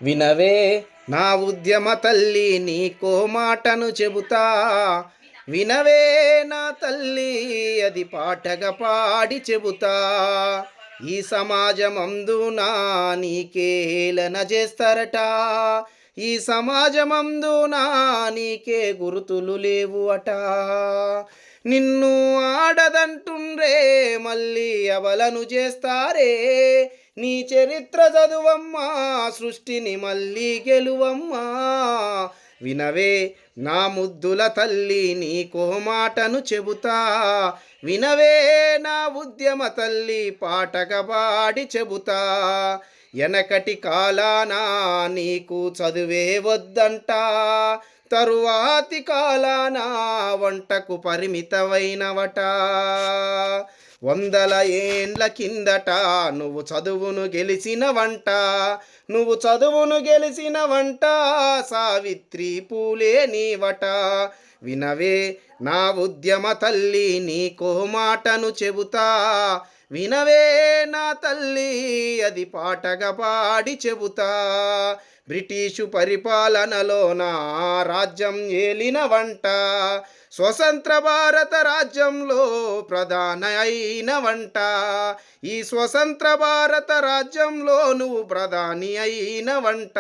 వినవే నా ఉద్యమ తల్లి నీకో మాటను చెబుతా, వినవే నా తల్లి అది పాటగా పాడి చెబుతా. ఈ సమాజమందున నీకేలన చేస్తారట, ఈ సమాజమందున నీకే గుర్తులు లేవు అట. నిన్ను ఆడదంటుండ్రే మళ్ళీ అవలను చేస్తారే, నీ చరిత్ర చదువమ్మా సృష్టిని మళ్ళీ గెలువమ్మా. వినవే నా ముద్దుల తల్లి నీకో మాటను చెబుతా, వినవే నా ఉద్యమ తల్లి పాటగా పాడి చెబుతా. ఎనకటి కాలాన నీకు చదువే వద్దంట, తరువాతి కాలాన వంటకు పరిమితమైనవట. 100 ఏండ్ల కిందట నువ్వు చదువును గెలిచిన వంట, నువ్వు చదువును గెలిచిన వంట సావిత్రి పూలే నీవట. వినవే నా ఉద్యమ తల్లి నీకో మాటను చెబుతా, వినవే నా తల్లి అది పాటగా పాడి చెబుతా. బ్రిటిషు పరిపాలనలో నా రాజ్యం ఏలిన వంట, స్వతంత్ర భారత రాజ్యంలో ప్రధాన అయిన వంట. ఈ స్వతంత్ర భారత రాజ్యంలో నువ్వు ప్రధాని అయిన వంట.